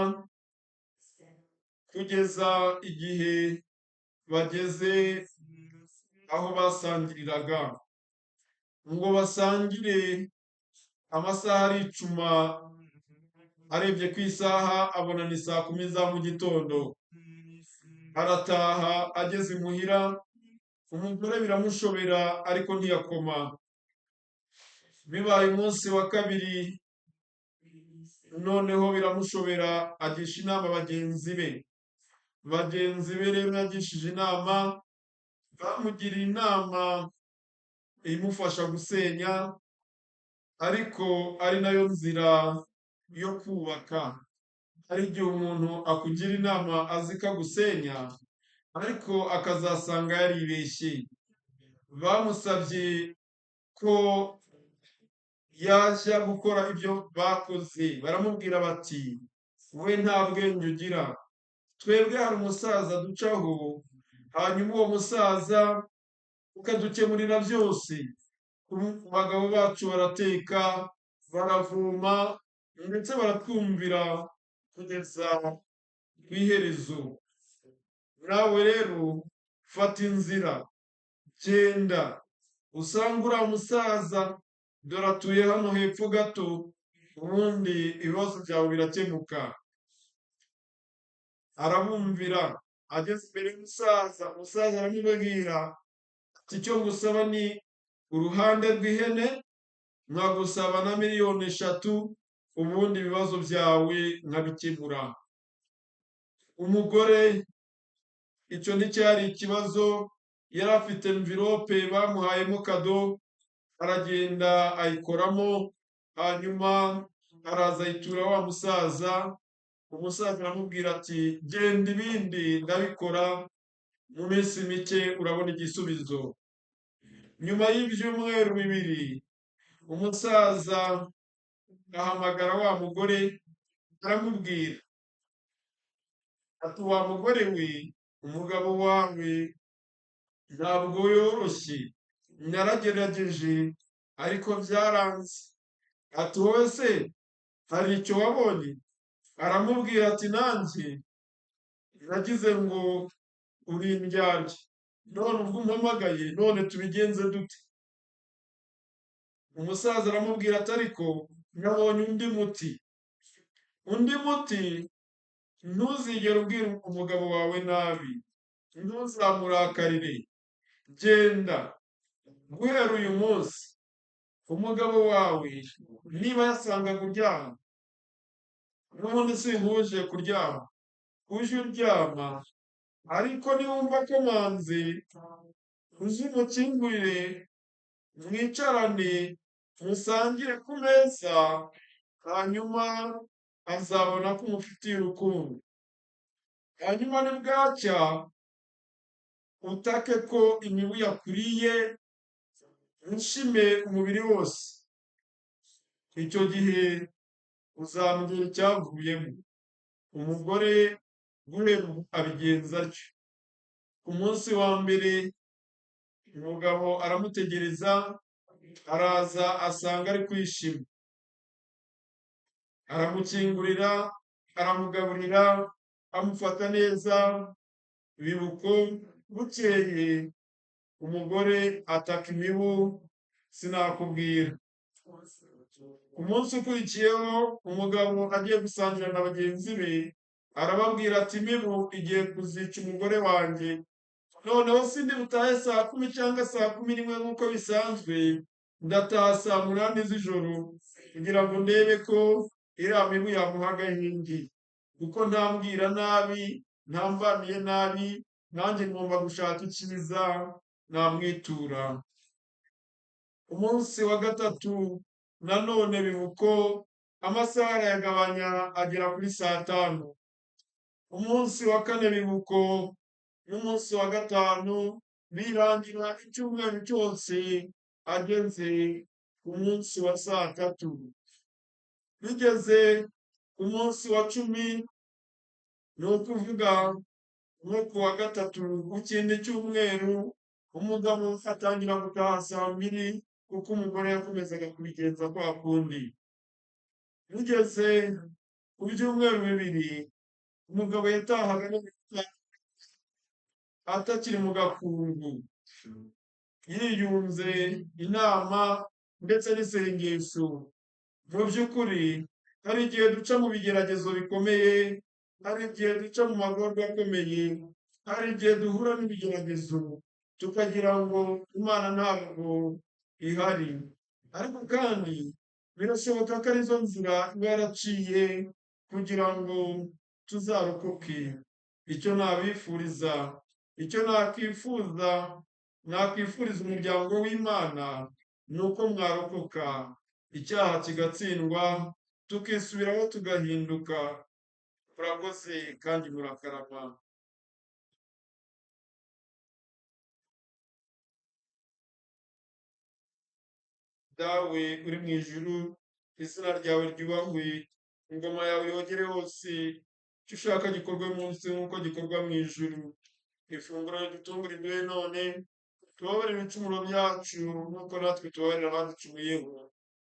kugeza igihe bageze aho basangiriraga, ngo basangire amasaha aricuma, arebye ku isaha abona ni saa 10 za mu gitondo. Arataha, ageze imuhira umugore biramushobera ariko ntiyakoma. Bibaye umunsi wa kabiri noneho biramushobera, agisha inama bagenzi be. Bagenzi be rero yagishije inama, bamugiriye inama imufasha gusenya, ariko ari nayo nzira yo kubaka. Hari igihe umuntu akugira inama azi ko agusenya, ariko akazasanga yaribeshye. Bamusabye ko yajya gukora ibyo bakoze, baramubwira bati we nta bwenge ugira, twebwe hari umusaza ducaho, hanyuma uwo musaza ukadukemurira byose. Abagabo bacu barateka, baravoma, ndetse baratwumvira kugeza ku iherezo. Nawe rero fata inzira, genda usanga uriya musaza, dore atuye hano hepfo gato, ubundi ibibazo byawe birakemuka. Arabumvira, ageze imbere y'umusaza, umusaza aramubwira ati icyo ngusaba ni uruhande rw'ihene, nkagusaba na 3,000,000, ubundi ibibazo byawe nkabikemura. Umugore icyo nticyari ikibazo, yari afite envelope bamuhayemo kado, aragenda ayikoramo, hanyuma araza ayitura wa musaza. Umusaza aramubwira ati genda, ibindi ndabikora mu minsi mike urabona igisubizo. Nyuma y'ibyumweru 2, umusaza ahamagara wa mugore, aramubwira ati wa mugore we, umugabo wawe ntabwo yoroshye, naragerageje ariko byaranze. Ati wowe se hari icyo wabonye? Aramubwira ati nanjye nagize ngo uri indyarya, none ubwo umpamagaye, none tubigenze dute? Umusaza aramubwira ati ariko nabonye undi muti. Undi muti, ntuzigere ubwira umugabo wawe nabi, ntuzamurakarire. Genda guhera uyu munsi, umugabo wawe niba yasangaga uryama, n'ubundi sinkuje kuryama, uje uryama ariko niwumva akomanze uze umukingurire, mwicarane, musangire ku meza, hanyuma azabona ko umufitiye urukundo. Hanyuma nibwacya utake ko imibu yakuriye, unshime umubiri wose. Icyo gihe uzambwira icyavuyemo. Umugore guhera ubu abigenza atyo. Ku munsi wa mbere umugabo aramutegereza, araza asanga ari kwishima, aramukingurira, aramugaburira, amufata neza. Bibuko bukeye umugore ataka imibu sinakubwira. Ku munsi ukurikiyeho umugabo agiye gusangira na bagenzi be, arababwira ati imibu igiye kuzica umugore wanjye, noneho sindi butahe saa kumi cyangwa saa kumi n'imwe nk'uko bisanzwe, ndataha saa munani z'ijoro kugira ngo ndebe ko iriya mibu yamuha agahenge, kuko ntambwira nabi, ntamvaniye nabi, nanjye ngomba gushaka icyiza namwitura. Umunsi wa gatatu nanone bibuko amasaha arayagabanya agera kuri saa tanu. Umunsi wa kane bibuko n'umunsi wa gatanu birangira icyumweru cyose ageze ku munsi wa saa tatu. Bigeze ku munsi wa cumi, ni ukuvuga nko ku wa gatatu w'ikindi cyumweru, umugabo atangira gutaha saa mbiri kuko umugore yakomezaga kubigenza kwa kundi. Bigeze ku byumweru bibiri, umugabo yatahaga atakiri mu gakungu, yiyunze inama ndetse n'isengesho. Mu by'ukuri hari igihe duca mu bigeragezo bikomeye, hari igihe duca mu magorwa akomeye, hari igihe duhura n'ibigeragezo tukagira ngo Imana ntabwo ihari, ariko kandi birashoboka ko arizo nzira iba yaraciye kugira ngo tuzarokoke. Icyo nabifuriza, icyo nakwifuriza umuryango w'Imana ni uko mwarokoka, icyaha kigatsindwa, tukisubiraho tugahinduka. Murakoze kandi murakarama. Dawe uri mu ijuru, izina ryawe ryubahwe, ingoma yawe yogere hose, icyo ushaka gikorwe munsi nk'uko gikorwa mu ijuru. Ifunguro ridutungura iduhe none, tubabarire ibicumuro byacu nk'uko natwe tubabarira abaducumuyeho,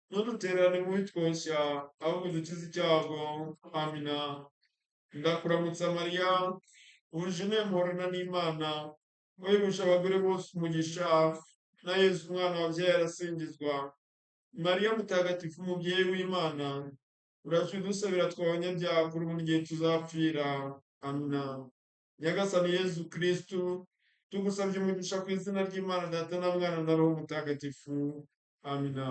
ntudutererane mu bitwoshya, ahubwo dukize icyago. Amina. Ndakuramutsa Mariya, uje muhorana n'Imana, wahebuje abagore bose umugisha, na Yesu umwana wabyaye arasingizwa. Mariya mutagatifu umubyeyi w'Imana, uraje udusabira tw'abanyabyaha kuri ubu n'igihe tuzapfira. Amina. Nyagasani Yesu Kristu, tugusabye umugisha ku izina ry'Imana Data na Mwana na Roho Mutagatifu. Amina.